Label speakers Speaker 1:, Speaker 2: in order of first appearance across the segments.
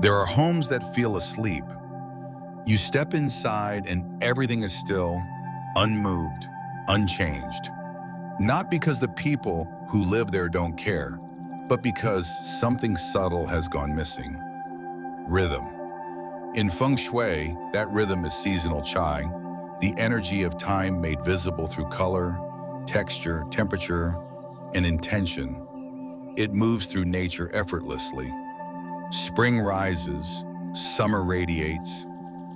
Speaker 1: There are homes that feel asleep. You step inside and everything is still, unmoved, unchanged. Not because the people who live there don't care, but because something subtle has gone missing. Rhythm. In Feng Shui, that rhythm is seasonal chai, the energy of time made visible through color, texture, temperature, and intention. It moves through nature effortlessly. Spring rises, summer radiates,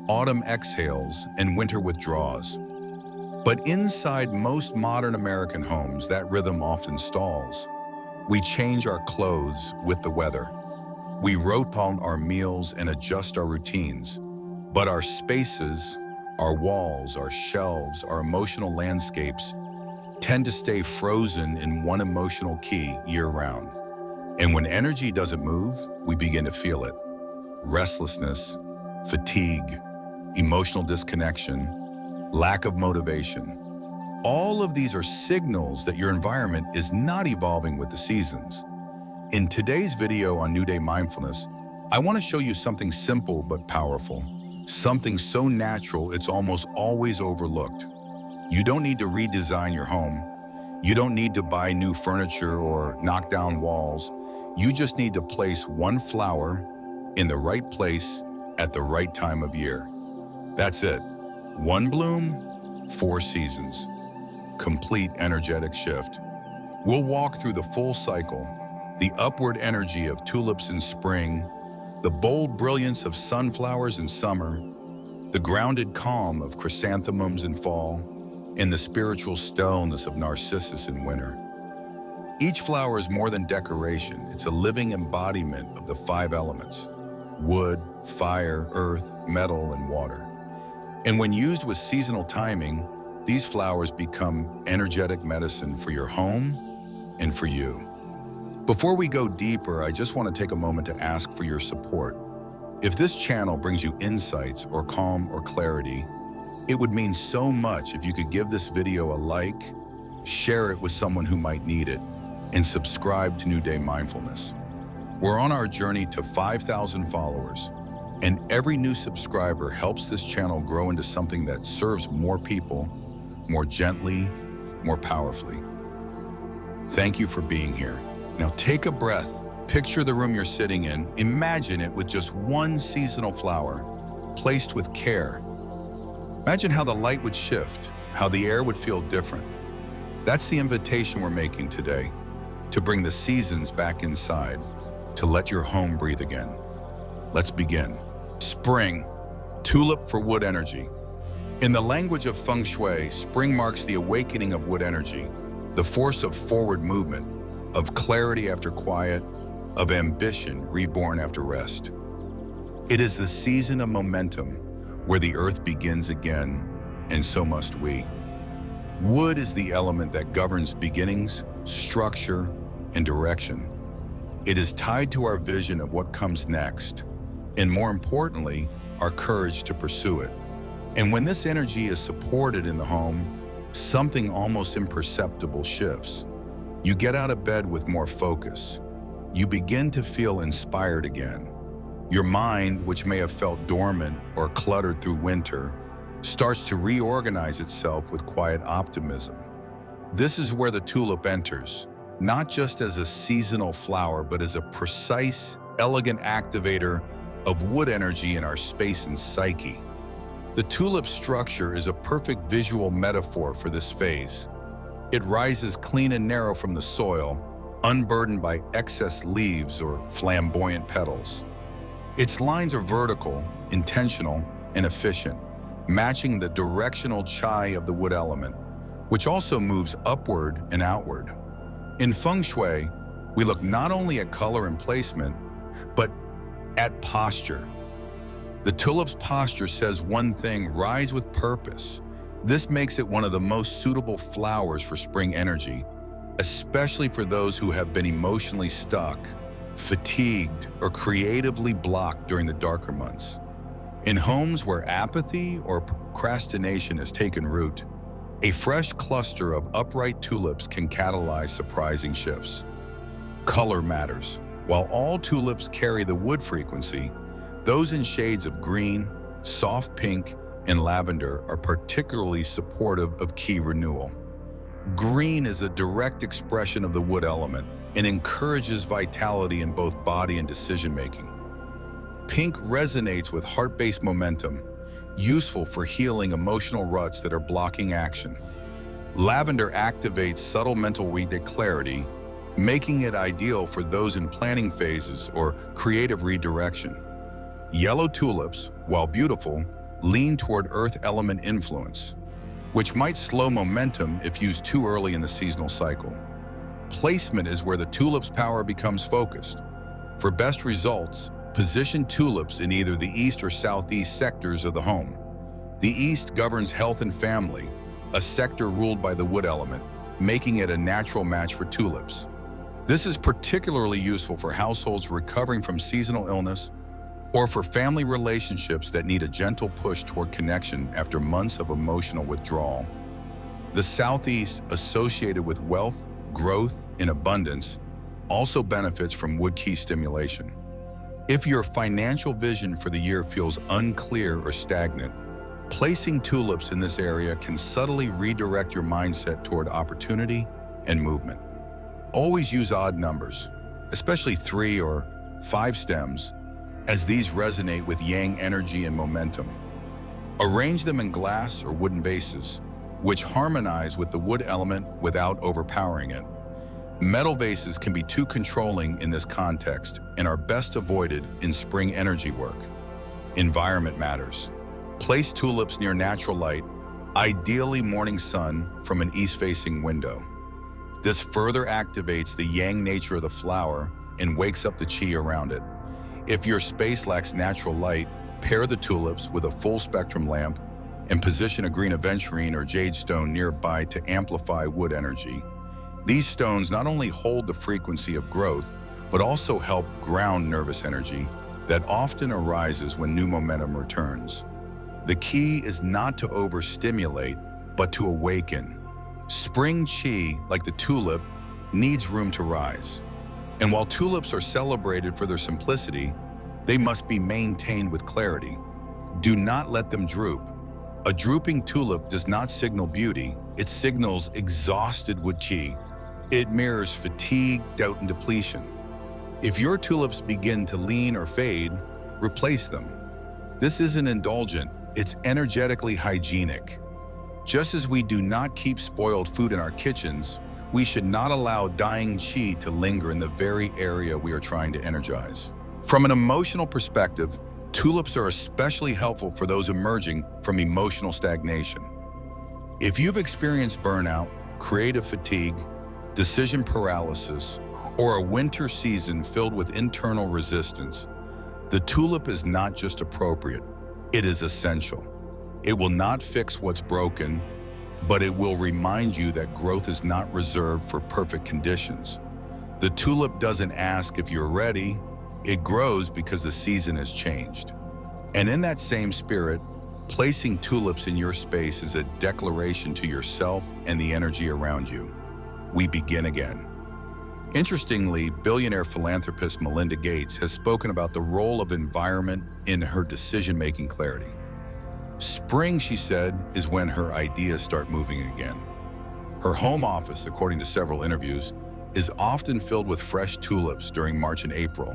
Speaker 1: autumn exhales, and winter withdraws. But inside most modern American homes, that rhythm often stalls. We change our clothes with the weather. We rotate our meals and adjust our routines. But our spaces, our walls, our shelves, our emotional landscapes tend to stay frozen in one emotional key year-round. And when energy doesn't move, we begin to feel it. Restlessness, fatigue, emotional disconnection, lack of motivation. All of these are signals that your environment is not evolving with the seasons. In today's video on New Day Mindfulness, I want to show you something simple but powerful. Something so natural it's almost always overlooked. You don't need to redesign your home. You don't need to buy new furniture or knock down walls. You just need to place one flower in the right place at the right time of year. That's it. One bloom, 4 seasons. Complete energetic shift. We'll walk through the full cycle, the upward energy of tulips in spring, the bold brilliance of sunflowers in summer, the grounded calm of chrysanthemums in fall, and the spiritual stillness of narcissus in winter. Each flower is more than decoration. It's a living embodiment of the 5 elements: wood, fire, earth, metal, and water. And when used with seasonal timing, these flowers become energetic medicine for your home and for you. Before we go deeper, I just want to take a moment to ask for your support. If this channel brings you insights or calm or clarity, it would mean so much if you could give this video a like, share it with someone who might need it, and subscribe to New Day Mindfulness. We're on our journey to 5,000 followers, and every new subscriber helps this channel grow into something that serves more people, more gently, more powerfully. Thank you for being here. Now take a breath, picture the room you're sitting in, imagine it with just one seasonal flower, placed with care. Imagine how the light would shift, how the air would feel different. That's the invitation we're making today, to bring the seasons back inside, to let your home breathe again. Let's begin. Spring, tulip for wood energy. In the language of Feng Shui, spring marks the awakening of wood energy, the force of forward movement, of clarity after quiet, of ambition reborn after rest. It is the season of momentum, where the earth begins again, and so must we. Wood is the element that governs beginnings, structure, and direction. It is tied to our vision of what comes next, and more importantly, our courage to pursue it. And when this energy is supported in the home, something almost imperceptible shifts. You get out of bed with more focus. You begin to feel inspired again. Your mind, which may have felt dormant or cluttered through winter, starts to reorganize itself with quiet optimism. This is where the tulip enters, not just as a seasonal flower, but as a precise, elegant activator of wood energy in our space and psyche. The tulip structure is a perfect visual metaphor for this phase. It rises clean and narrow from the soil, unburdened by excess leaves or flamboyant petals. Its lines are vertical, intentional, and efficient, matching the directional chai of the wood element, which also moves upward and outward. In Feng Shui, we look not only at color and placement, but at posture. The tulip's posture says one thing: rise with purpose. This makes it one of the most suitable flowers for spring energy, especially for those who have been emotionally stuck, fatigued, or creatively blocked during the darker months. In homes where apathy or procrastination has taken root, a fresh cluster of upright tulips can catalyze surprising shifts. Color matters. While all tulips carry the wood frequency, Those in shades of green, soft pink, and lavender are particularly supportive of Qi renewal. Green is a direct expression of the wood element and encourages vitality in both body and decision-making. Pink resonates with heart-based momentum, useful for healing emotional ruts that are blocking action. Lavender activates subtle mental clarity, making it ideal for those in planning phases or creative redirection. Yellow tulips, while beautiful, lean toward earth element influence, which might slow momentum if used too early in the seasonal cycle. Placement is where the tulip's power becomes focused. For best results, position tulips in either the east or southeast sectors of the home. The east governs health and family, a sector ruled by the wood element, making it a natural match for tulips. This is particularly useful for households recovering from seasonal illness or for family relationships that need a gentle push toward connection after months of emotional withdrawal. The southeast, associated with wealth, growth, and abundance, also benefits from wood Qi stimulation. If your financial vision for the year feels unclear or stagnant, placing tulips in this area can subtly redirect your mindset toward opportunity and movement. Always use odd numbers, especially 3 or 5 stems, as these resonate with yang energy and momentum. Arrange them in glass or wooden vases, which harmonize with the wood element without overpowering it. Metal vases can be too controlling in this context and are best avoided in spring energy work. Environment matters. Place tulips near natural light, ideally morning sun from an east-facing window. This further activates the yang nature of the flower and wakes up the qi around it. If your space lacks natural light, pair the tulips with a full-spectrum lamp and position a green aventurine or jade stone nearby to amplify wood energy. These stones not only hold the frequency of growth, but also help ground nervous energy that often arises when new momentum returns. The key is not to overstimulate, but to awaken. Spring qi, like the tulip, needs room to rise. And while tulips are celebrated for their simplicity, they must be maintained with clarity. Do not let them droop. A drooping tulip does not signal beauty, it signals exhausted wood qi. It mirrors fatigue, doubt, and depletion. If your tulips begin to lean or fade, replace them. This isn't indulgent, it's energetically hygienic. Just as we do not keep spoiled food in our kitchens, we should not allow dying qi to linger in the very area we are trying to energize. From an emotional perspective, tulips are especially helpful for those emerging from emotional stagnation. If you've experienced burnout, creative fatigue, decision paralysis, or a winter season filled with internal resistance, the tulip is not just appropriate, it is essential. It will not fix what's broken, but it will remind you that growth is not reserved for perfect conditions. The tulip doesn't ask if you're ready, it grows because the season has changed. And in that same spirit, placing tulips in your space is a declaration to yourself and the energy around you. We begin again. Interestingly, billionaire philanthropist Melinda Gates has spoken about the role of environment in her decision-making clarity. Spring, she said, is when her ideas start moving again. Her home office, according to several interviews, is often filled with fresh tulips during March and April,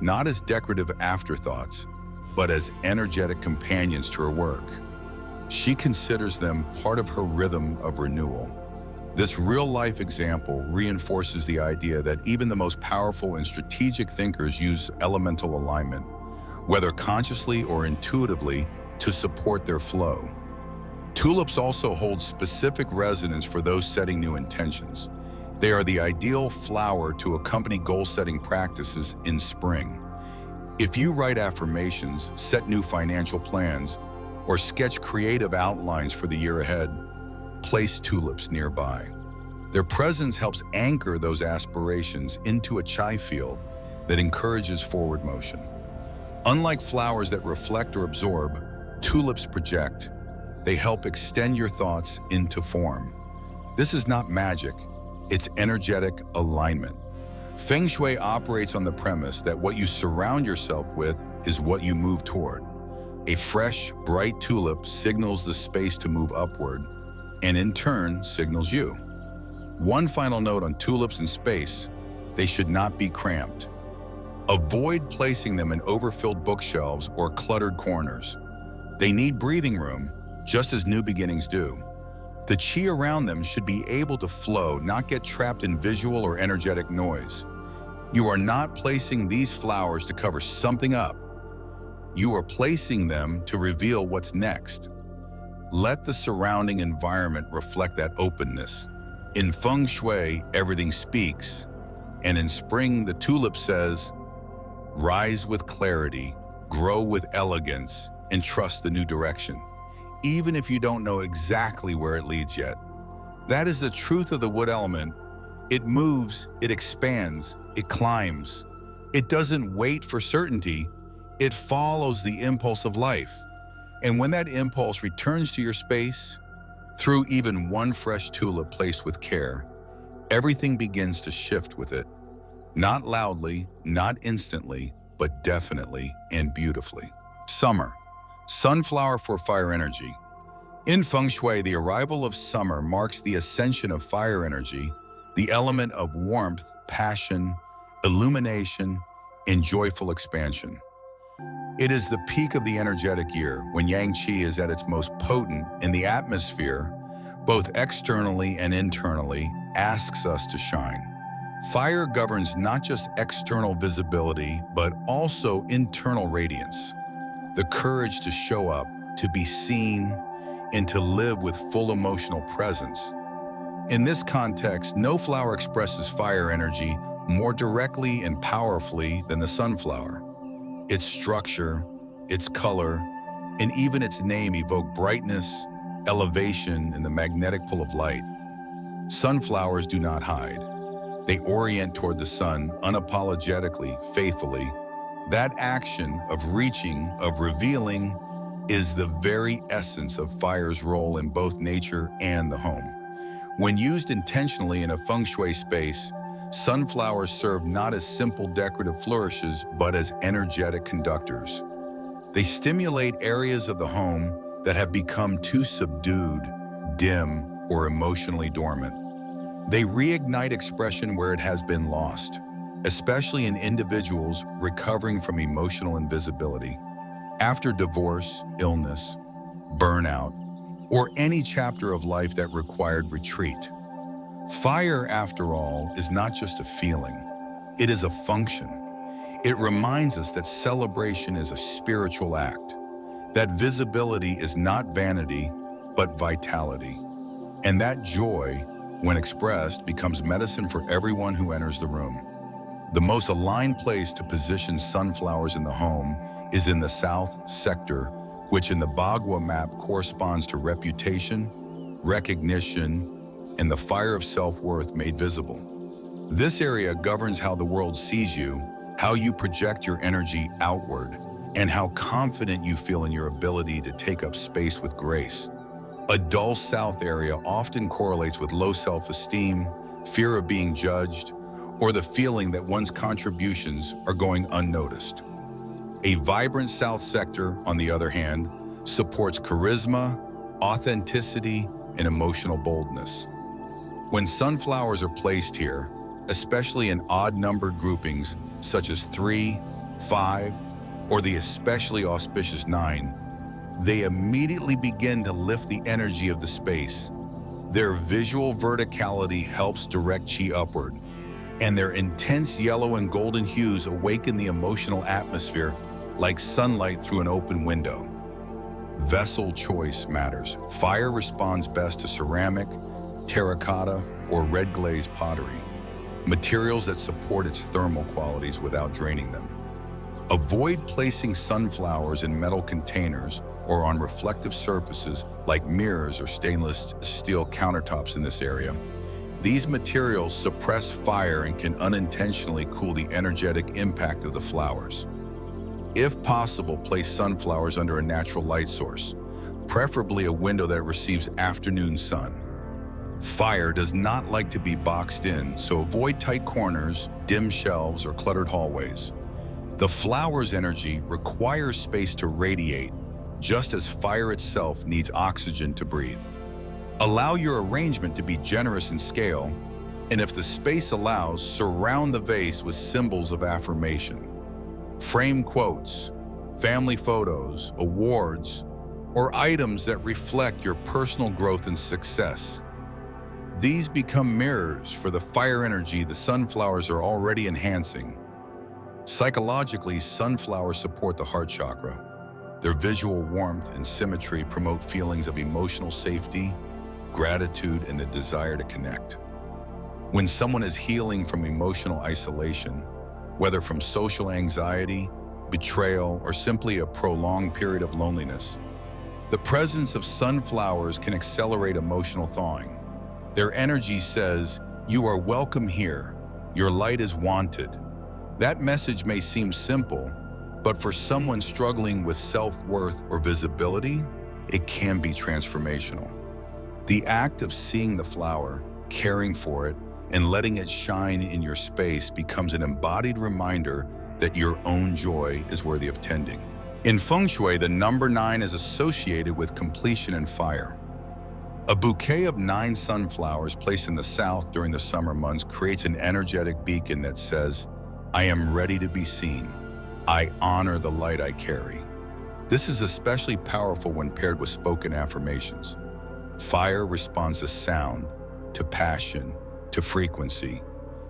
Speaker 1: not as decorative afterthoughts, but as energetic companions to her work. She considers them part of her rhythm of renewal. This real-life example reinforces the idea that even the most powerful and strategic thinkers use elemental alignment, whether consciously or intuitively, to support their flow. Tulips also hold specific resonance for those setting new intentions. They are the ideal flower to accompany goal-setting practices in spring. If you write affirmations, set new financial plans, or sketch creative outlines for the year ahead, place tulips nearby. Their presence helps anchor those aspirations into a chai field that encourages forward motion. Unlike flowers that reflect or absorb, tulips project. They help extend your thoughts into form. This is not magic, it's energetic alignment. Feng Shui operates on the premise that what you surround yourself with is what you move toward. A fresh, bright tulip signals the space to move upward, and in turn signals you. One final note on tulips in space: they should not be cramped. Avoid placing them in overfilled bookshelves or cluttered corners. They need breathing room, just as new beginnings do. The chi around them should be able to flow, not get trapped in visual or energetic noise. You are not placing these flowers to cover something up. You are placing them to reveal what's next. Let the surrounding environment reflect that openness. In Feng Shui, everything speaks, and in spring, the tulip says, rise with clarity, grow with elegance, and trust the new direction, even if you don't know exactly where it leads yet. That is the truth of the wood element. It moves, it expands, it climbs. It doesn't wait for certainty, it follows the impulse of life. And when that impulse returns to your space, through even one fresh tulip placed with care, everything begins to shift with it. Not loudly, not instantly, but definitely and beautifully. Summer, sunflower for fire energy. In Feng Shui, the arrival of summer marks the ascension of fire energy, the element of warmth, passion, illumination, and joyful expansion. It is the peak of the energetic year, when Yang Qi is at its most potent, and the atmosphere, both externally and internally, asks us to shine. Fire governs not just external visibility, but also internal radiance. The courage to show up, to be seen, and to live with full emotional presence. In this context, no flower expresses fire energy more directly and powerfully than the sunflower. Its structure, its color, and even its name evoke brightness, elevation, and the magnetic pull of light. Sunflowers do not hide. They orient toward the sun unapologetically, faithfully. That action of reaching, of revealing, is the very essence of fire's role in both nature and the home. When used intentionally in a Feng Shui space, sunflowers serve not as simple decorative flourishes, but as energetic conductors. They stimulate areas of the home that have become too subdued, dim, or emotionally dormant. They reignite expression where it has been lost, especially in individuals recovering from emotional invisibility. After divorce, illness, burnout, or any chapter of life that required retreat. Fire, after all, is not just a feeling, it is a function. It reminds us that celebration is a spiritual act, that visibility is not vanity, but vitality, and that joy, when expressed, becomes medicine for everyone who enters the room. The most aligned place to position sunflowers in the home is in the south sector, which in the Bagua map corresponds to reputation, recognition, and the fire of self-worth made visible. This area governs how the world sees you, how you project your energy outward, and how confident you feel in your ability to take up space with grace. A dull south area often correlates with low self-esteem, fear of being judged, or the feeling that one's contributions are going unnoticed. A vibrant south sector, on the other hand, supports charisma, authenticity, and emotional boldness. When sunflowers are placed here, especially in odd-numbered groupings such as 3, 5, or the especially auspicious 9, they immediately begin to lift the energy of the space. Their visual verticality helps direct chi upward, and their intense yellow and golden hues awaken the emotional atmosphere like sunlight through an open window. Vessel choice matters. Fire responds best to ceramic, terracotta, or red glazed pottery, materials that support its thermal qualities without draining them. Avoid placing sunflowers in metal containers or on reflective surfaces like mirrors or stainless steel countertops in this area. These materials suppress fire and can unintentionally cool the energetic impact of the flowers. If possible, place sunflowers under a natural light source, preferably a window that receives afternoon sun. Fire does not like to be boxed in, so avoid tight corners, dim shelves, or cluttered hallways. The flower's energy requires space to radiate, just as fire itself needs oxygen to breathe. Allow your arrangement to be generous in scale, and if the space allows, surround the vase with symbols of affirmation. Frame quotes, family photos, awards, or items that reflect your personal growth and success. These become mirrors for the fire energy the sunflowers are already enhancing. Psychologically, sunflowers support the heart chakra. Their visual warmth and symmetry promote feelings of emotional safety, gratitude, and the desire to connect. When someone is healing from emotional isolation, whether from social anxiety, betrayal, or simply a prolonged period of loneliness, the presence of sunflowers can accelerate emotional thawing. Their energy says, "You are welcome here. Your light is wanted." That message may seem simple, but for someone struggling with self-worth or visibility, it can be transformational. The act of seeing the flower, caring for it, and letting it shine in your space becomes an embodied reminder that your own joy is worthy of tending. In Feng Shui, the number 9 is associated with completion and fire. A bouquet of 9 sunflowers placed in the south during the summer months creates an energetic beacon that says, "I am ready to be seen. I honor the light I carry." This is especially powerful when paired with spoken affirmations. Fire responds to sound, to passion, to frequency.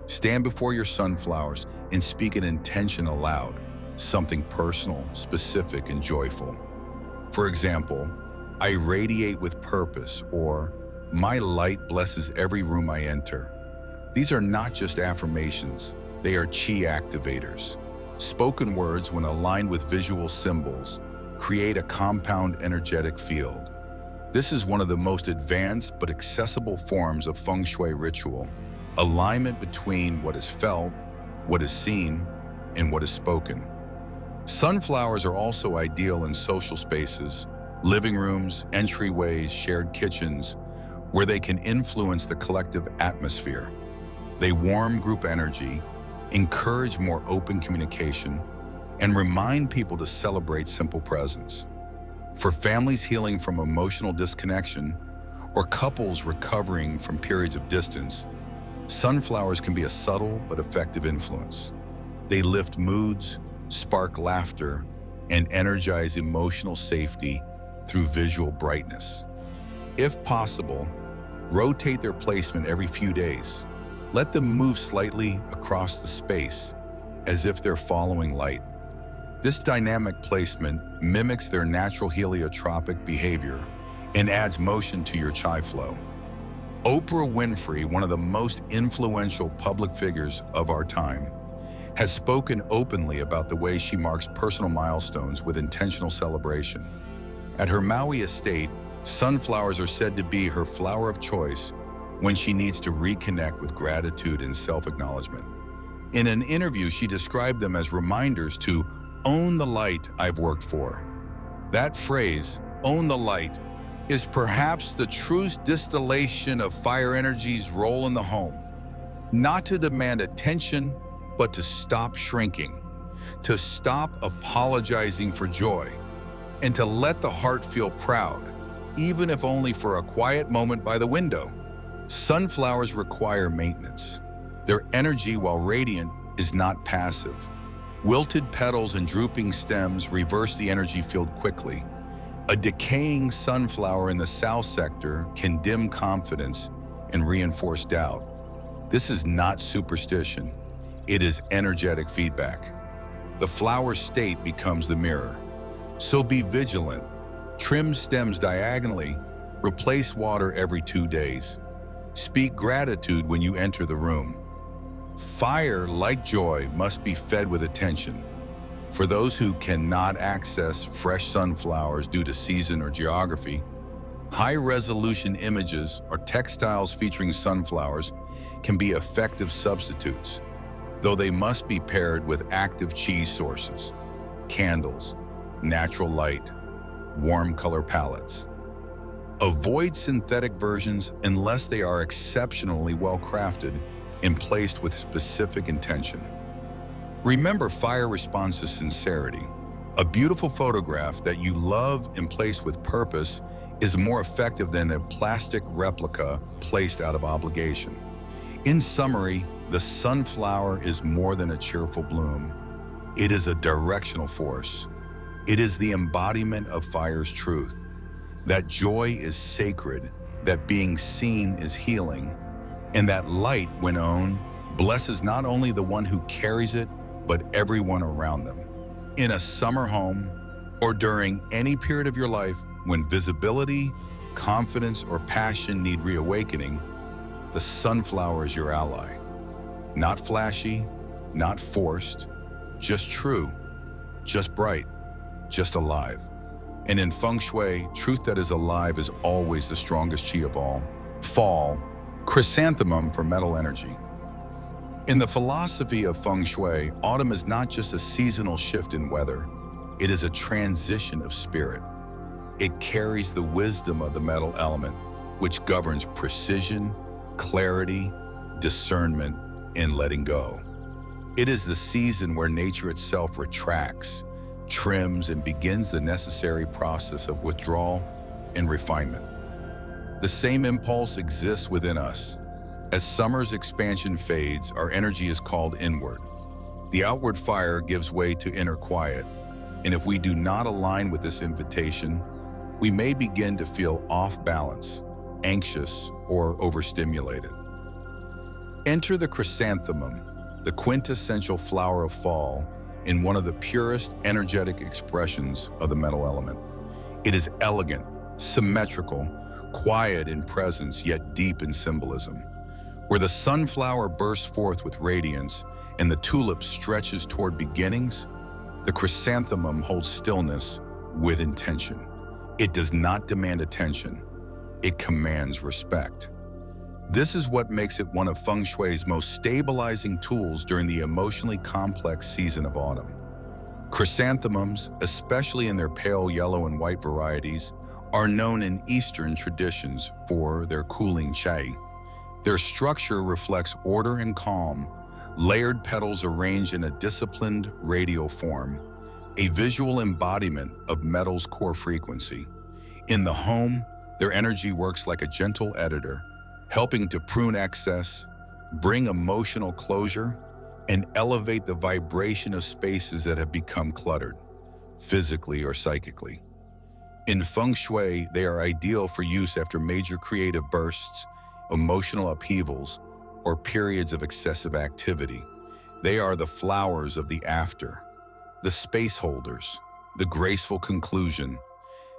Speaker 1: Stand before your sunflowers and speak an intention aloud, something personal, specific, and joyful. For example, "I radiate with purpose," or "My light blesses every room I enter." These are not just affirmations, they are chi activators. Spoken words, when aligned with visual symbols, create a compound energetic field. This is one of the most advanced but accessible forms of Feng Shui ritual, alignment between what is felt, what is seen, and what is spoken. Sunflowers are also ideal in social spaces, living rooms, entryways, shared kitchens, where they can influence the collective atmosphere. They warm group energy, encourage more open communication, and remind people to celebrate simple presence. For families healing from emotional disconnection or couples recovering from periods of distance, sunflowers can be a subtle but effective influence. They lift moods, spark laughter, and energize emotional safety through visual brightness. If possible, rotate their placement every few days. Let them move slightly across the space, as if they're following light. This dynamic placement mimics their natural heliotropic behavior and adds motion to your chai flow. Oprah Winfrey, one of the most influential public figures of our time, has spoken openly about the way she marks personal milestones with intentional celebration. At her Maui estate, sunflowers are said to be her flower of choice when she needs to reconnect with gratitude and self-acknowledgement. In an interview, she described them as reminders to own the light I've worked for. That phrase, "own the light," is perhaps the truest distillation of fire energy's role in the home. Not to demand attention, but to stop shrinking, to stop apologizing for joy, and to let the heart feel proud, even if only for a quiet moment by the window. Sunflowers require maintenance. Their energy, while radiant, is not passive. Wilted petals and drooping stems reverse the energy field quickly. A decaying sunflower in the south sector can dim confidence and reinforce doubt. This is not superstition. It is energetic feedback. The flower state becomes the mirror. So be vigilant. Trim stems diagonally. Replace water every 2 days. Speak gratitude when you enter the room. Fire, like joy, must be fed with attention. For those who cannot access fresh sunflowers due to season or geography, high-resolution images or textiles featuring sunflowers can be effective substitutes, though they must be paired with active chi sources, candles, natural light, warm color palettes. Avoid synthetic versions unless they are exceptionally well crafted and placed with specific intention. Remember, fire responds to sincerity. A beautiful photograph that you love and place with purpose is more effective than a plastic replica placed out of obligation. In summary, the sunflower is more than a cheerful bloom. It is a directional force. It is the embodiment of fire's truth. That joy is sacred, that being seen is healing, and that light, when owned, blesses not only the one who carries it, but everyone around them. In a summer home, or during any period of your life when visibility, confidence, or passion need reawakening, the sunflower is your ally. Not flashy, not forced, just true, just bright, just alive. And in Feng Shui, truth that is alive is always the strongest chi of all. Fall, chrysanthemum for metal energy. In the philosophy of Feng Shui, autumn is not just a seasonal shift in weather, it is a transition of spirit. It carries the wisdom of the metal element, which governs precision, clarity, discernment, and letting go. It is the season where nature itself retracts, trims, and begins the necessary process of withdrawal and refinement. The same impulse exists within us. As summer's expansion fades, our energy is called inward. The outward fire gives way to inner quiet, and if we do not align with this invitation, we may begin to feel off balance, anxious, or overstimulated. Enter the chrysanthemum, the quintessential flower of fall, in one of the purest energetic expressions of the metal element. It is elegant, symmetrical, quiet in presence, yet deep in symbolism. Where the sunflower bursts forth with radiance and the tulip stretches toward beginnings, the chrysanthemum holds stillness with intention. It does not demand attention, it commands respect. This is what makes it one of Feng Shui's most stabilizing tools during the emotionally complex season of autumn. Chrysanthemums, especially in their pale yellow and white varieties, are known in Eastern traditions for their cooling chai. Their structure reflects order and calm, layered petals arranged in a disciplined radial form, a visual embodiment of metal's core frequency. In the home, their energy works like a gentle editor, helping to prune excess, bring emotional closure, and elevate the vibration of spaces that have become cluttered, physically or psychically. In Feng Shui, they are ideal for use after major creative bursts, emotional upheavals, or periods of excessive activity. They are the flowers of the after, the space holders, the graceful conclusion.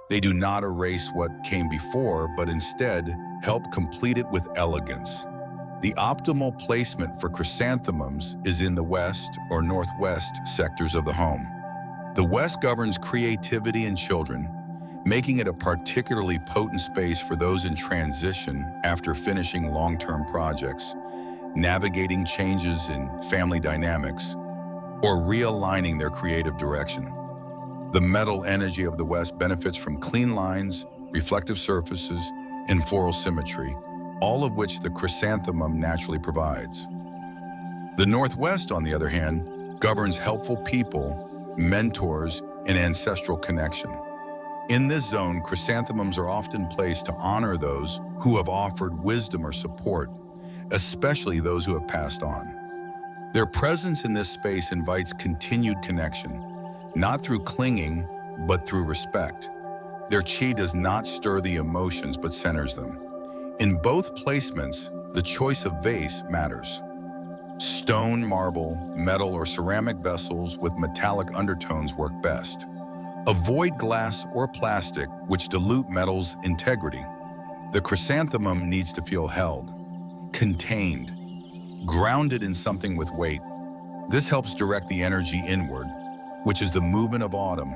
Speaker 1: They do not erase what came before, but instead help complete it with elegance. The optimal placement for chrysanthemums is in the west or northwest sectors of the home. The west governs creativity and children, making it a particularly potent space for those in transition after finishing long-term projects, navigating changes in family dynamics, or realigning their creative direction. The metal energy of the West benefits from clean lines, reflective surfaces, and floral symmetry, all of which the chrysanthemum naturally provides. The Northwest, on the other hand, governs helpful people, mentors, and ancestral connection. In this zone, chrysanthemums are often placed to honor those who have offered wisdom or support, especially those who have passed on. Their presence in this space invites continued connection, not through clinging, but through respect. Their chi does not stir the emotions, but centers them. In both placements, the choice of vase matters. Stone, marble, metal, or ceramic vessels with metallic undertones work best. Avoid glass or plastic, which dilute metal's integrity. The chrysanthemum needs to feel held, contained, grounded in something with weight. This helps direct the energy inward, which is the movement of autumn,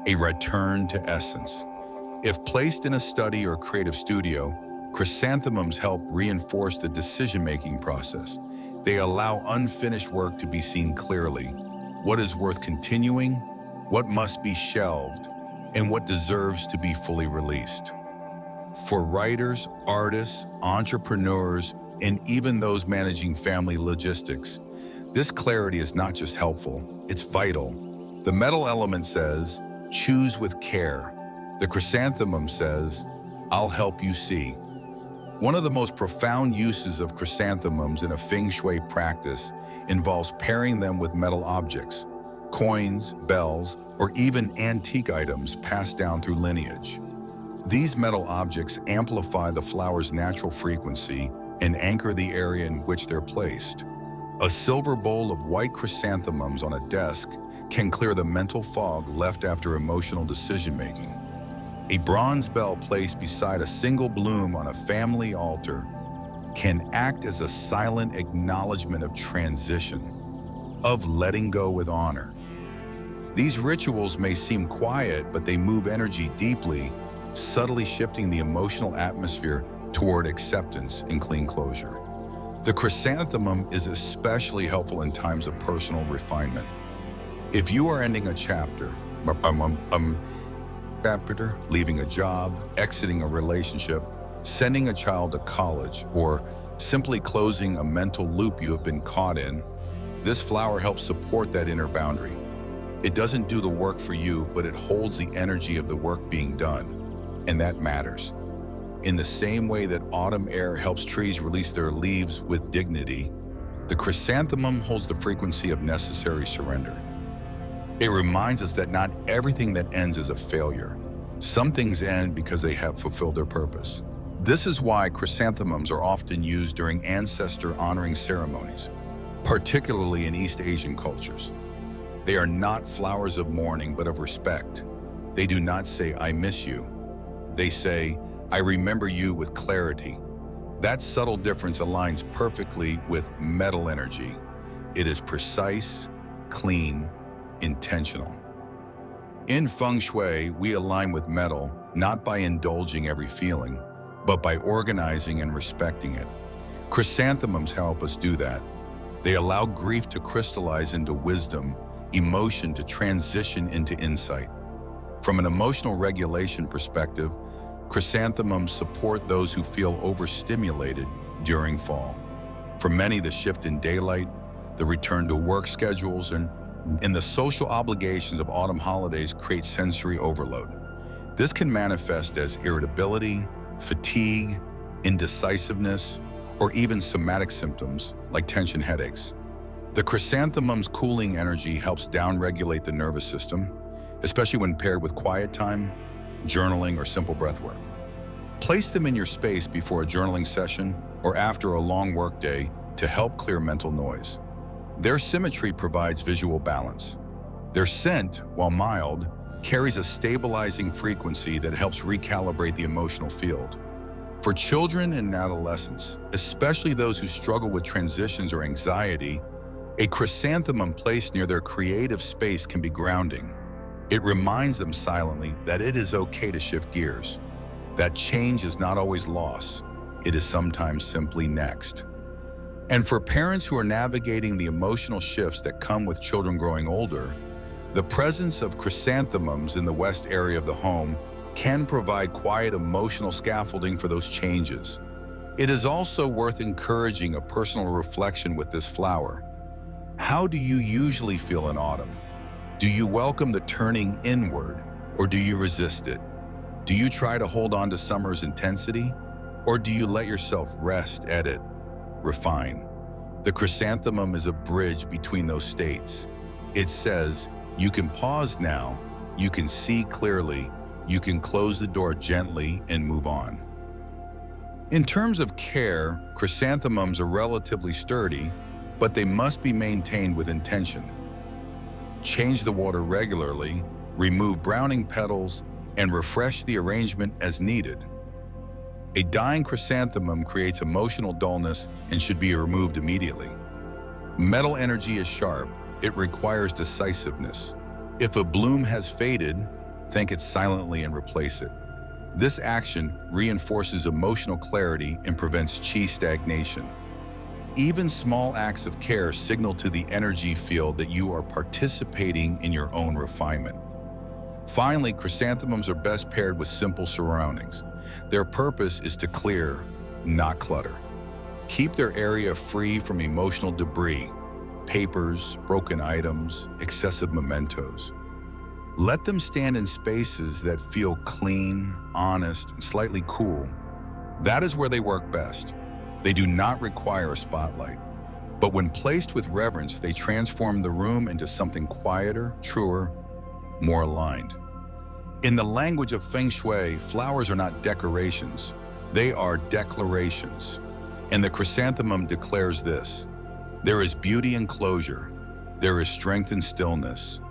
Speaker 1: a return to essence. If placed in a study or creative studio, chrysanthemums help reinforce the decision-making process. They allow unfinished work to be seen clearly. What is worth continuing, what must be shelved, and what deserves to be fully released. For writers, artists, entrepreneurs, and even those managing family logistics, This clarity is not just helpful, it's vital. The metal element says, choose with care. The chrysanthemum says, I'll help you see. One of the most profound uses of chrysanthemums in a Feng Shui practice involves pairing them with metal objects, coins, bells, or even antique items passed down through lineage. These metal objects amplify the flower's natural frequency and anchor the area in which they're placed. A silver bowl of white chrysanthemums on a desk can clear the mental fog left after emotional decision-making. A bronze bell placed beside a single bloom on a family altar can act as a silent acknowledgement of transition, of letting go with honor. These rituals may seem quiet, but they move energy deeply, subtly shifting the emotional atmosphere toward acceptance and clean closure. The chrysanthemum is especially helpful in times of personal refinement. If you are ending a chapter, leaving a job, exiting a relationship, sending a child to college, or simply closing a mental loop you have been caught in, this flower helps support that inner boundary. It doesn't do the work for you, but it holds the energy of the work being done, and that matters. In the same way that autumn air helps trees release their leaves with dignity, the chrysanthemum holds the frequency of necessary surrender. It reminds us that not everything that ends is a failure. Some things end because they have fulfilled their purpose. This is why chrysanthemums are often used during ancestor honoring ceremonies, particularly in East Asian cultures. They are not flowers of mourning, but of respect. They do not say, I miss you. They say, I remember you with clarity. That subtle difference aligns perfectly with metal energy. It is precise, clean, intentional. In Feng Shui, we align with metal not by indulging every feeling, but by organizing and respecting it. Chrysanthemums help us do that. They allow grief to crystallize into wisdom, emotion to transition into insight. From an emotional regulation perspective, chrysanthemums support those who feel overstimulated during fall. For many, the shift in daylight, the return to work schedules, and the social obligations of autumn holidays create sensory overload. This can manifest as irritability, fatigue, indecisiveness, or even somatic symptoms like tension headaches. The chrysanthemum's cooling energy helps downregulate the nervous system, especially when paired with quiet time, journaling, or simple breath work. Place them in your space before a journaling session or after a long workday to help clear mental noise. Their symmetry provides visual balance. Their scent, while mild, carries a stabilizing frequency that helps recalibrate the emotional field. For children and adolescents, especially those who struggle with transitions or anxiety, a chrysanthemum placed near their creative space can be grounding. It reminds them silently that it is okay to shift gears, that change is not always loss, it is sometimes simply next. And for parents who are navigating the emotional shifts that come with children growing older, the presence of chrysanthemums in the west area of the home can provide quiet emotional scaffolding for those changes. It is also worth encouraging a personal reflection with this flower. How do you usually feel in autumn? Do you welcome the turning inward, or do you resist it? Do you try to hold on to summer's intensity, or do you let yourself rest, edit, refine? The chrysanthemum is a bridge between those states. It says, you can pause now, you can see clearly, you can close the door gently and move on. In terms of care, chrysanthemums are relatively sturdy, but they must be maintained with intention. Change the water regularly, remove browning petals, and refresh the arrangement as needed. A dying chrysanthemum creates emotional dullness and should be removed immediately. Metal energy is sharp. It requires decisiveness. If a bloom has faded, thank it silently and replace it. This action reinforces emotional clarity and prevents chi stagnation. Even small acts of care signal to the energy field that you are participating in your own refinement. Finally, chrysanthemums are best paired with simple surroundings. Their purpose is to clear, not clutter. Keep their area free from emotional debris. papers, broken items, excessive mementos. Let them stand in spaces that feel clean, honest, and slightly cool. That is where they work best. They do not require a spotlight. But when placed with reverence, they transform the room into something quieter, truer, more aligned. In the language of Feng Shui, flowers are not decorations. They are declarations. And the chrysanthemum declares this: there is beauty in closure. There is strength in stillness.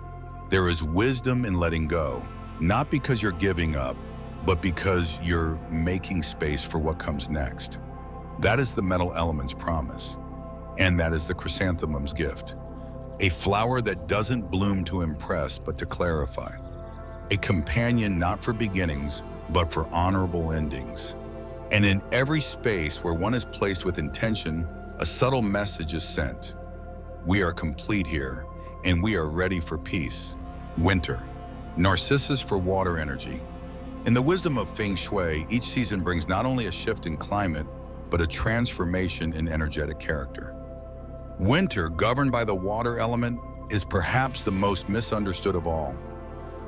Speaker 1: There is wisdom in letting go, not because you're giving up, but because you're making space for what comes next. That is the metal element's promise. And that is the chrysanthemum's gift. A flower that doesn't bloom to impress, but to clarify. A companion not for beginnings, but for honorable endings. And in every space where one is placed with intention, a subtle message is sent. We are complete here, and we are ready for peace. Winter. Narcissus for water energy. In the wisdom of Feng Shui, each season brings not only a shift in climate, but a transformation in energetic character. Winter, governed by the water element, is perhaps the most misunderstood of all.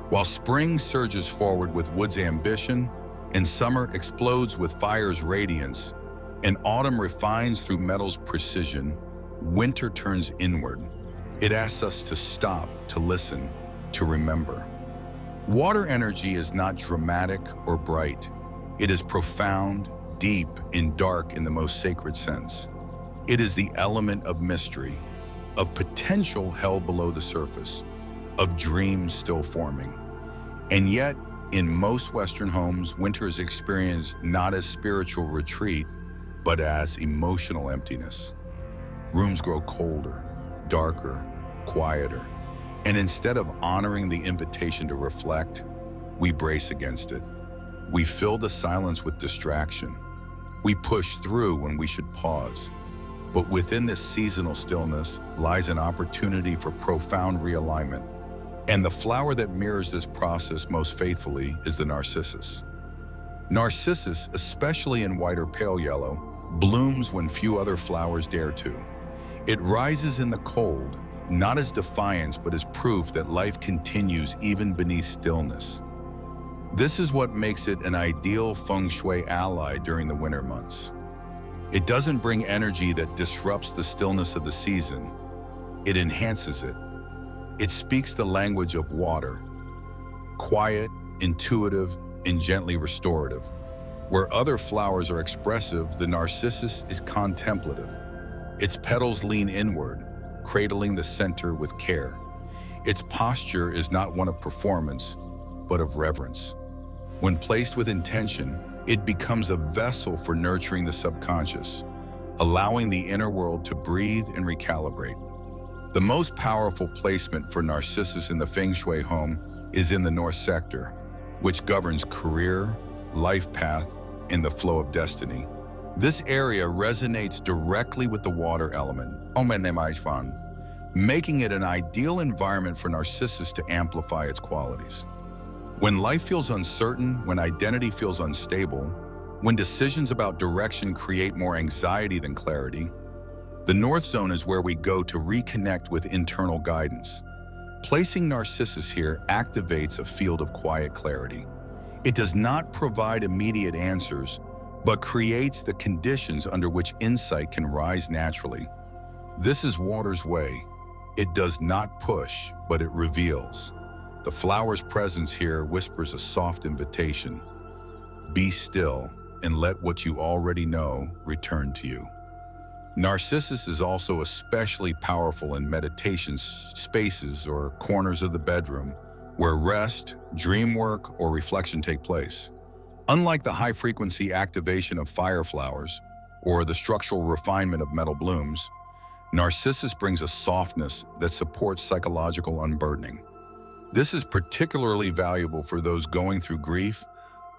Speaker 1: While spring surges forward with wood's ambition, and summer explodes with fire's radiance, and autumn refines through metal's precision, winter turns inward. It asks us to stop, to listen, to remember. Water energy is not dramatic or bright. It is profound, deep, and dark in the most sacred sense. It is the element of mystery, of potential held below the surface, of dreams still forming. And yet, in most Western homes, winter is experienced not as spiritual retreat, but as emotional emptiness. Rooms grow colder, darker, quieter, and instead of honoring the invitation to reflect, we brace against it. We fill the silence with distraction. We push through when we should pause. But within this seasonal stillness lies an opportunity for profound realignment. And the flower that mirrors this process most faithfully is the narcissus. Narcissus, especially in white or pale yellow, blooms when few other flowers dare to. It rises in the cold, not as defiance, but as proof that life continues even beneath stillness. This is what makes it an ideal Feng Shui ally during the winter months. It doesn't bring energy that disrupts the stillness of the season. It enhances it. It speaks the language of water, quiet, intuitive, and gently restorative. Where other flowers are expressive, the narcissus is contemplative. Its petals lean inward, cradling the center with care. Its posture is not one of performance, but of reverence. When placed with intention, it becomes a vessel for nurturing the subconscious, allowing the inner world to breathe and recalibrate. The most powerful placement for narcissus in the Feng Shui home is in the North Sector, which governs career, life path, and the flow of destiny. This area resonates directly with the water element, making it an ideal environment for narcissus to amplify its qualities. When life feels uncertain, when identity feels unstable, when decisions about direction create more anxiety than clarity, the North Zone is where we go to reconnect with internal guidance. Placing narcissus here activates a field of quiet clarity. It does not provide immediate answers, but creates the conditions under which insight can rise naturally. This is water's way. It does not push, but it reveals. The flower's presence here whispers a soft invitation. Be still and let what you already know return to you. Narcissus is also especially powerful in meditation spaces or corners of the bedroom where rest, dream work, or reflection take place. Unlike the high-frequency activation of fire flowers or the structural refinement of metal blooms, narcissus brings a softness that supports psychological unburdening. This is particularly valuable for those going through grief,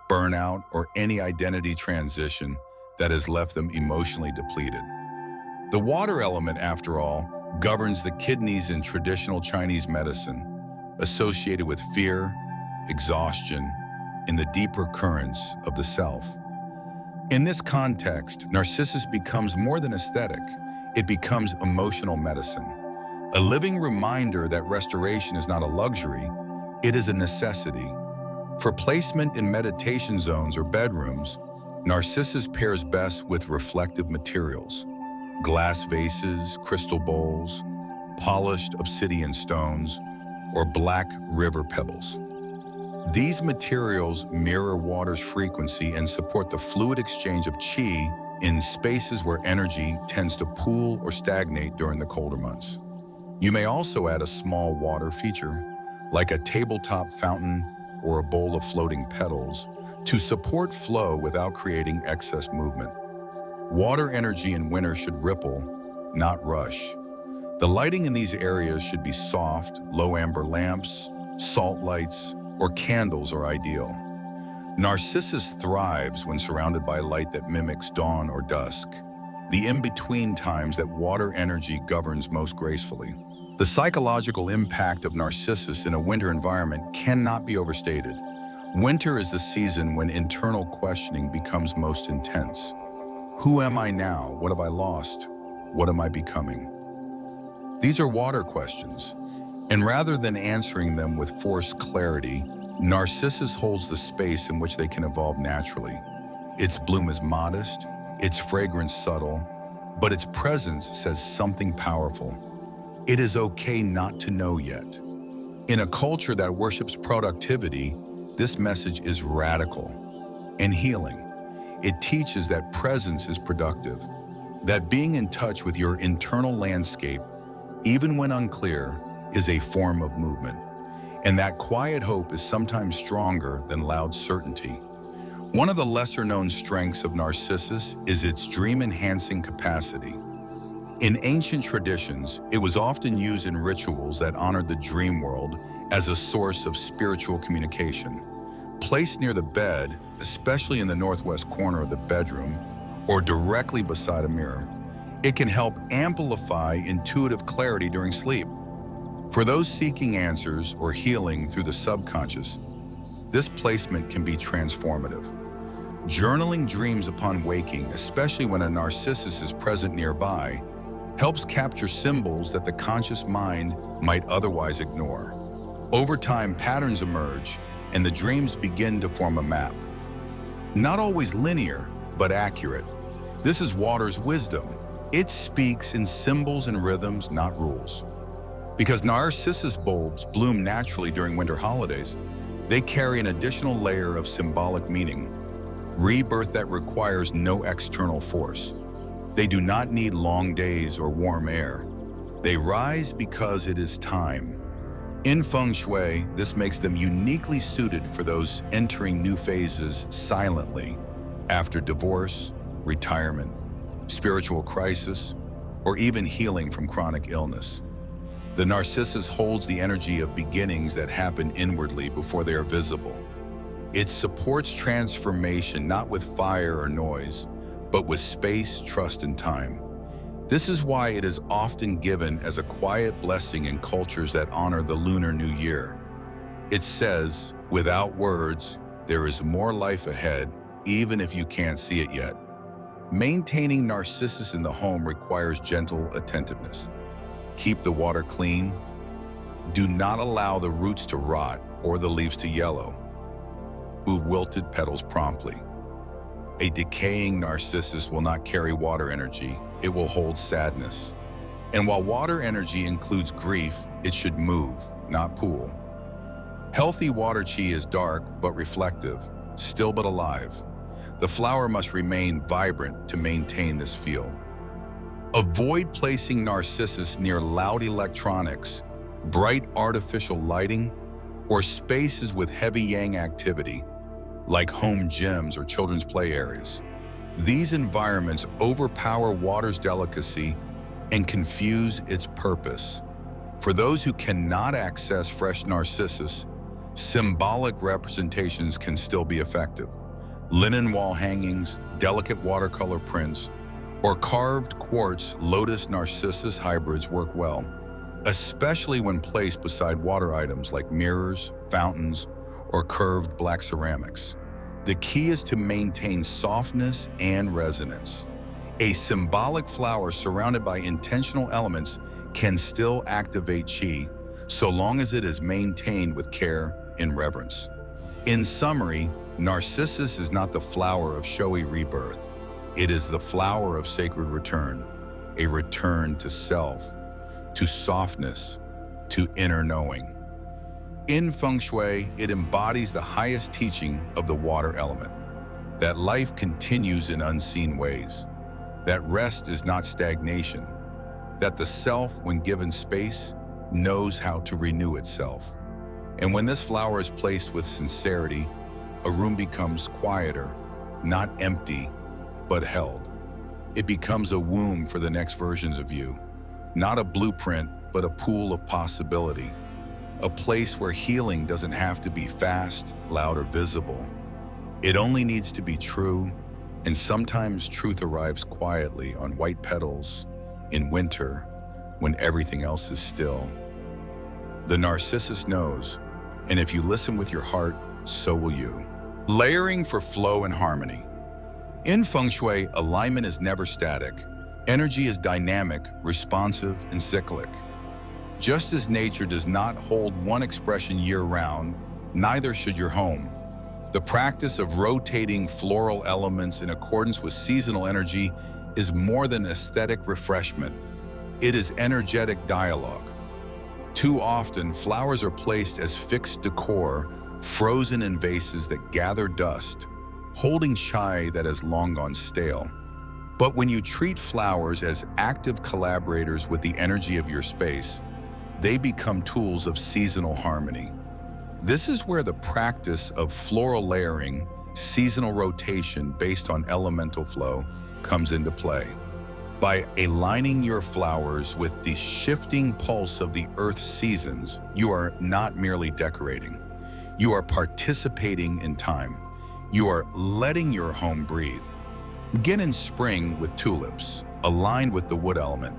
Speaker 1: burnout, or any identity transition that has left them emotionally depleted. The water element, after all, governs the kidneys in traditional Chinese medicine, associated with fear, exhaustion, and the deeper currents of the self. In this context, narcissus becomes more than aesthetic. It becomes emotional medicine. a living reminder that restoration is not a luxury, it is a necessity. For placement in meditation zones or bedrooms, Narcissus pairs best with reflective materials: glass vases, crystal bowls, polished obsidian stones, or black river pebbles. These materials mirror water's frequency and support the fluid exchange of qi in spaces where energy tends to pool or stagnate during the colder months. You may also add a small water feature, like a tabletop fountain or a bowl of floating petals, to support flow without creating excess movement. Water energy in winter should ripple, not rush. The lighting in these areas should be soft, low amber lamps, salt lights, or candles are ideal. Narcissus thrives when surrounded by light that mimics dawn or dusk, the in-between times that water energy governs most gracefully. The psychological impact of Narcissus in a winter environment cannot be overstated. Winter is the season when internal questioning becomes most intense. Who am I now? What have I lost? What am I becoming? These are water questions, and rather than answering them with forced clarity, Narcissus holds the space in which they can evolve naturally. Its bloom is modest, its fragrance subtle, but its presence says something powerful. It is okay not to know yet. In a culture that worships productivity, this message is radical and healing. It teaches that presence is productive, that being in touch with your internal landscape, even when unclear, is a form of movement, and that quiet hope is sometimes stronger than loud certainty. One of the lesser-known strengths of Narcissus is its dream-enhancing capacity. In ancient traditions, it was often used in rituals that honored the dream world as a source of spiritual communication. Placed near the bed, especially in the northwest corner of the bedroom, or directly beside a mirror, it can help amplify intuitive clarity during sleep. For those seeking answers or healing through the subconscious, this placement can be transformative. Journaling dreams upon waking, especially when a Narcissus is present nearby, helps capture symbols that the conscious mind might otherwise ignore. Over time, patterns emerge, and the dreams begin to form a map. Not always linear, but accurate. This is water's wisdom. It speaks in symbols and rhythms, not rules. Because Narcissus bulbs bloom naturally during winter holidays, they carry an additional layer of symbolic meaning, rebirth that requires no external force. They do not need long days or warm air. They rise because it is time. In Feng Shui, this makes them uniquely suited for those entering new phases silently, after divorce, retirement, spiritual crisis, or even healing from chronic illness. The Narcissus holds the energy of beginnings that happen inwardly before they are visible. It supports transformation not with fire or noise, but with space, trust, and time. This is why it is often given as a quiet blessing in cultures that honor the Lunar New Year. It says, without words, there is more life ahead, even if you can't see it yet. Maintaining Narcissus in the home requires gentle attentiveness. Keep the water clean. Do not allow the roots to rot or the leaves to yellow. Move wilted petals promptly. A decaying Narcissus will not carry water energy, it will hold sadness. And while water energy includes grief, it should move, not pool. Healthy water qi is dark but reflective, still but alive. The flower must remain vibrant to maintain this feel. Avoid placing Narcissus near loud electronics, bright artificial lighting, or spaces with heavy yang activity, like home gyms or children's play areas. These environments overpower water's delicacy and confuse its purpose. For those who cannot access fresh Narcissus, symbolic representations can still be effective. Linen wall hangings, delicate watercolor prints, or carved quartz lotus Narcissus hybrids work well, especially when placed beside water items like mirrors, fountains, or curved black ceramics. The key is to maintain softness and resonance. A symbolic flower surrounded by intentional elements can still activate qi so long as it is maintained with care and reverence. In summary, Narcissus is not the flower of showy rebirth. It is the flower of sacred return, a return to self, to softness, to inner knowing. In Feng Shui, it embodies the highest teaching of the water element, that life continues in unseen ways, that rest is not stagnation, that the self, when given space, knows how to renew itself. And when this flower is placed with sincerity, a room becomes quieter, not empty, but held. It becomes a womb for the next versions of you, not a blueprint, but a pool of possibility. A place where healing doesn't have to be fast, loud, or visible. It only needs to be true, and sometimes truth arrives quietly on white petals in winter when everything else is still. The narcissus knows, and if you listen with your heart, so will you. Layering for flow and harmony. In Feng Shui, alignment is never static. Energy is dynamic, responsive, and cyclic. Just as nature does not hold one expression year-round, neither should your home. The practice of rotating floral elements in accordance with seasonal energy is more than aesthetic refreshment. It is energetic dialogue. Too often, flowers are placed as fixed decor, frozen in vases that gather dust, holding chai that has long gone stale. But when you treat flowers as active collaborators with the energy of your space, they become tools of seasonal harmony. This is where the practice of floral layering, seasonal rotation based on elemental flow, comes into play. By aligning your flowers with the shifting pulse of the earth's seasons, you are not merely decorating. You are participating in time. You are letting your home breathe. Begin in spring with tulips, aligned with the wood element.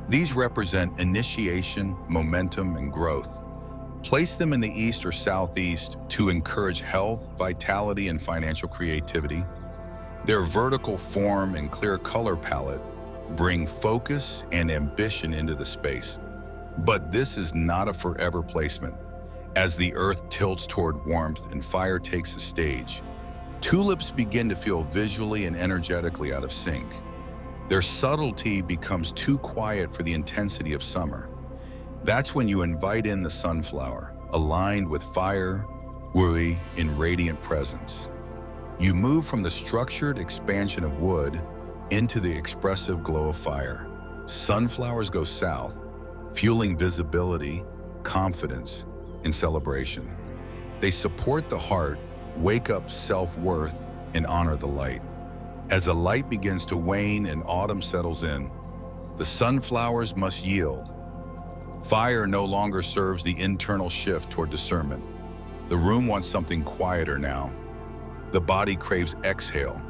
Speaker 1: These represent initiation, momentum, and growth. Place them in the east or southeast to encourage health, vitality, and financial creativity. Their vertical form and clear color palette bring focus and ambition into the space. But this is not a forever placement. As the earth tilts toward warmth and fire takes the stage, tulips begin to feel visually and energetically out of sync. Their subtlety becomes too quiet for the intensity of summer. That's when you invite in the sunflower, aligned with fire, wui, in radiant presence. You move from the structured expansion of wood into the expressive glow of fire. Sunflowers go south, fueling visibility, confidence, and celebration. They support the heart, wake up self-worth, and honor the light. As the light begins to wane and autumn settles in, the sunflowers must yield. Fire no longer serves the internal shift toward discernment. The room wants something quieter now. The body craves exhale.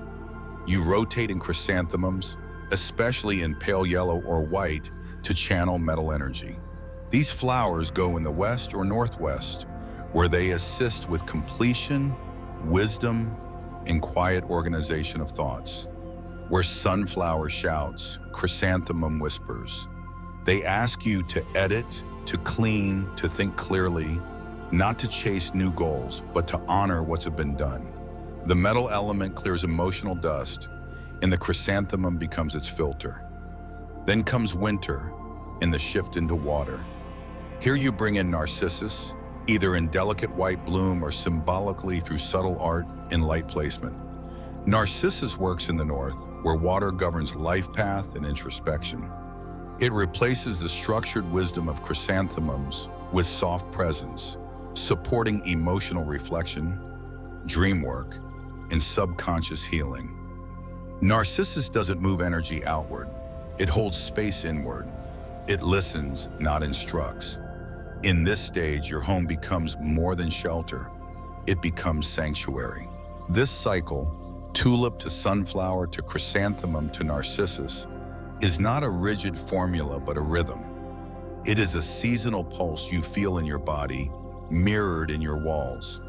Speaker 1: You rotate in chrysanthemums, especially in pale yellow or white, to channel metal energy. These flowers go in the west or northwest, where they assist with completion, wisdom, and quiet organization of thoughts. Where sunflower shouts, chrysanthemum whispers. They ask you to edit, to clean, to think clearly, not to chase new goals, but to honor what's been done. The metal element clears emotional dust, and the chrysanthemum becomes its filter. Then comes winter, and the shift into water. Here you bring in narcissus, either in delicate white bloom or symbolically through subtle art and light placement. Narcissus works in the north, where water governs life path and introspection. It replaces the structured wisdom of chrysanthemums with soft presence, supporting emotional reflection, dream work, and subconscious healing. Narcissus doesn't move energy outward. It holds space inward. It listens, not instructs. In this stage, your home becomes more than shelter. It becomes sanctuary. This cycle, tulip to sunflower to chrysanthemum to narcissus, is not a rigid formula but a rhythm. It is a seasonal pulse you feel in your body, mirrored in your walls.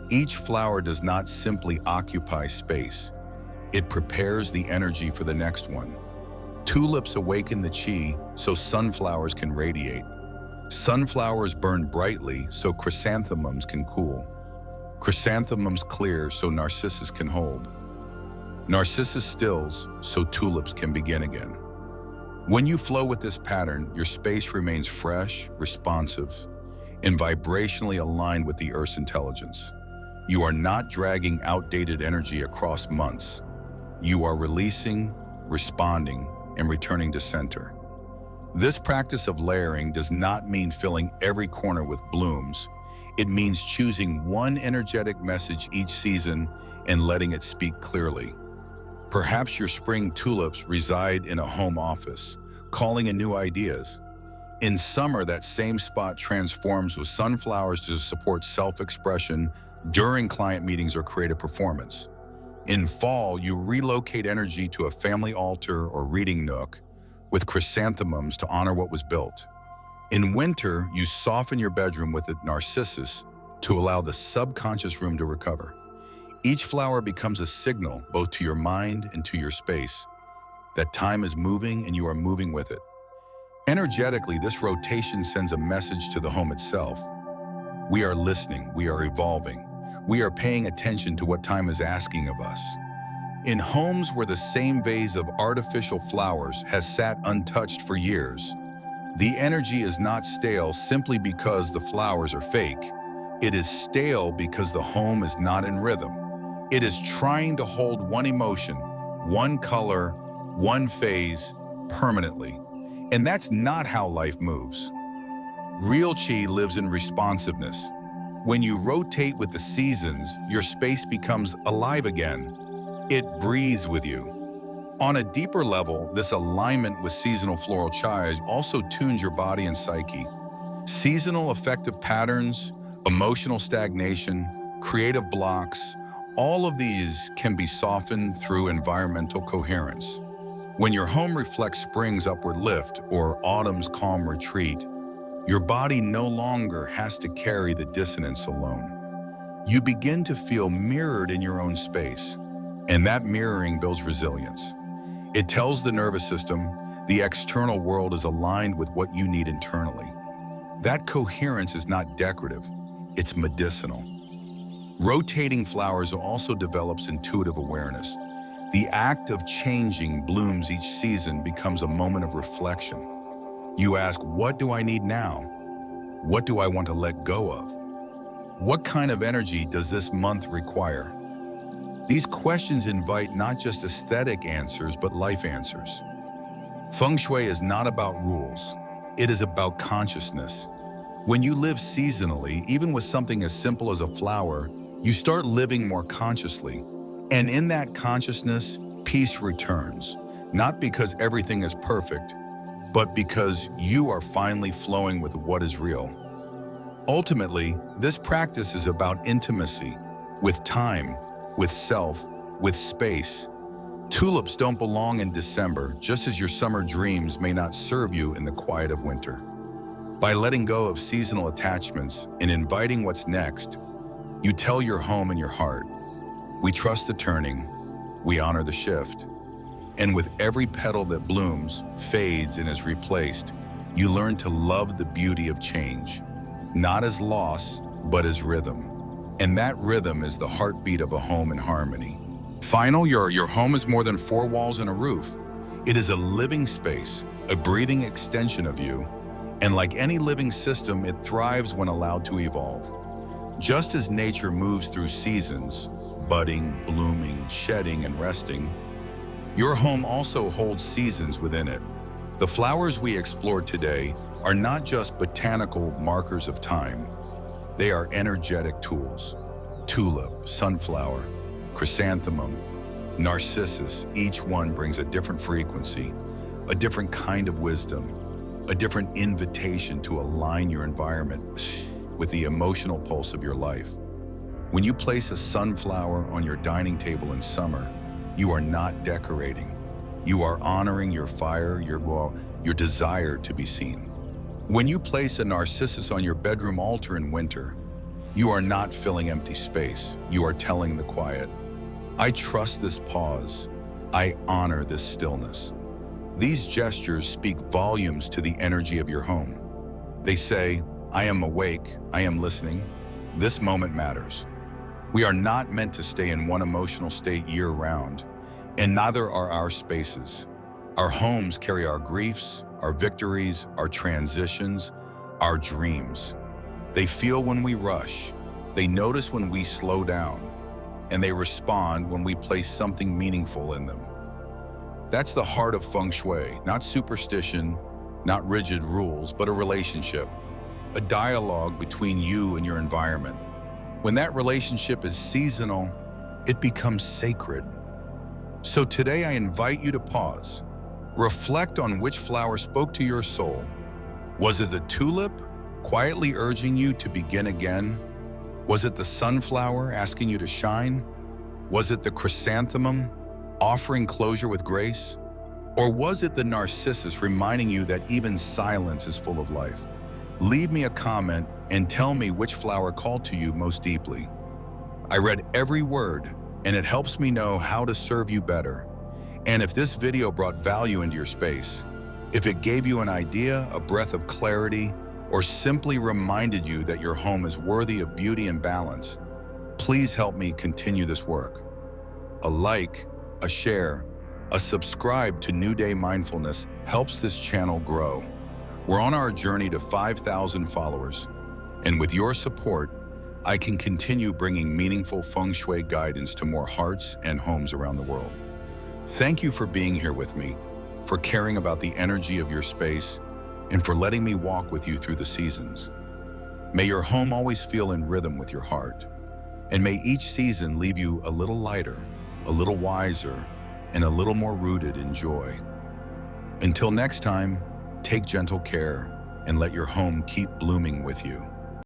Speaker 1: Each flower does not simply occupy space. It prepares the energy for the next one. Tulips awaken the chi so sunflowers can radiate. Sunflowers burn brightly so chrysanthemums can cool. Chrysanthemums clear so narcissus can hold. Narcissus stills so tulips can begin again. When you flow with this pattern, your space remains fresh, responsive, and vibrationally aligned with the Earth's intelligence. You are not dragging outdated energy across months. You are releasing, responding, and returning to center. This practice of layering does not mean filling every corner with blooms. It means choosing one energetic message each season and letting it speak clearly. Perhaps your spring tulips reside in a home office, calling in new ideas. In summer, that same spot transforms with sunflowers to support self-expression during client meetings or creative performance. In fall, you relocate energy to a family altar or reading nook with chrysanthemums to honor what was built. In winter, you soften your bedroom with a narcissus to allow the subconscious room to recover. Each flower becomes a signal, both to your mind and to your space, that time is moving and you are moving with it. Energetically, this rotation sends a message to the home itself. We are listening, we are evolving, we are paying attention to what time is asking of us. In homes where the same vase of artificial flowers has sat untouched for years, the energy is not stale simply because the flowers are fake. It is stale because the home is not in rhythm. It is trying to hold one emotion, one color, one phase, permanently. And that's not how life moves. Real chi lives in responsiveness. When you rotate with the seasons, your space becomes alive again. It breathes with you. On a deeper level, this alignment with seasonal floral chais also tunes your body and psyche. Seasonal affective patterns, emotional stagnation, creative blocks, all of these can be softened through environmental coherence. When your home reflects spring's upward lift or autumn's calm retreat, your body no longer has to carry the dissonance alone. You begin to feel mirrored in your own space, and that mirroring builds resilience. It tells the nervous system the external world is aligned with what you need internally. That coherence is not decorative, it's medicinal. Rotating flowers also develops intuitive awareness. The act of changing blooms each season becomes a moment of reflection. You ask, what do I need now? What do I want to let go of? What kind of energy does this month require? These questions invite not just aesthetic answers, but life answers. Feng Shui is not about rules. It is about consciousness. When you live seasonally, even with something as simple as a flower, you start living more consciously. And in that consciousness, peace returns, not because everything is perfect, but because you are finally flowing with what is real. Ultimately, this practice is about intimacy, with time, with self, with space. Tulips don't belong in December, just as your summer dreams may not serve you in the quiet of winter. By letting go of seasonal attachments and inviting what's next, you tell your home and your heart, we trust the turning, we honor the shift. And with every petal that blooms, fades, and is replaced, you learn to love the beauty of change, not as loss, but as rhythm. And that rhythm is the heartbeat of a home in harmony. Your home is more than four walls and a roof. It is a living space, a breathing extension of you. And like any living system, it thrives when allowed to evolve. Just as nature moves through seasons, budding, blooming, shedding, and resting, your home also holds seasons within it. The flowers we explored today are not just botanical markers of time. They are energetic tools. Tulip, sunflower, chrysanthemum, narcissus, each one brings a different frequency, a different kind of wisdom, a different invitation to align your environment with the emotional pulse of your life. When you place a sunflower on your dining table in summer, you are not decorating. You are honoring your fire, your desire to be seen. When you place a narcissus on your bedroom altar in winter, you are not filling empty space. You are telling the quiet, I trust this pause. I honor this stillness. These gestures speak volumes to the energy of your home. They say, I am awake, I am listening, this moment matters. We are not meant to stay in one emotional state year-round, and neither are our spaces. Our homes carry our griefs, our victories, our transitions, our dreams. They feel when we rush, they notice when we slow down, and they respond when we place something meaningful in them. That's the heart of Feng Shui, not superstition, not rigid rules, but a relationship, a dialogue between you and your environment. When that relationship is seasonal, it becomes sacred. So today I invite you to pause. Reflect on which flower spoke to your soul. Was it the tulip, quietly urging you to begin again? Was it the sunflower asking you to shine? Was it the chrysanthemum, offering closure with grace? Or was it the narcissus reminding you that even silence is full of life? Leave me a comment and tell me which flower called to you most deeply. I read every word, and it helps me know how to serve you better. And if this video brought value into your space, if it gave you an idea, a breath of clarity, or simply reminded you that your home is worthy of beauty and balance, please help me continue this work. A like, a share, a subscribe to New Day Mindfulness helps this channel grow. We're on our journey to 5,000 followers, and with your support, I can continue bringing meaningful Feng Shui guidance to more hearts and homes around the world. Thank you for being here with me, for caring about the energy of your space, and for letting me walk with you through the seasons. May your home always feel in rhythm with your heart, and may each season leave you a little lighter, a little wiser, and a little more rooted in joy. Until next time, take gentle care and let your home keep blooming with you.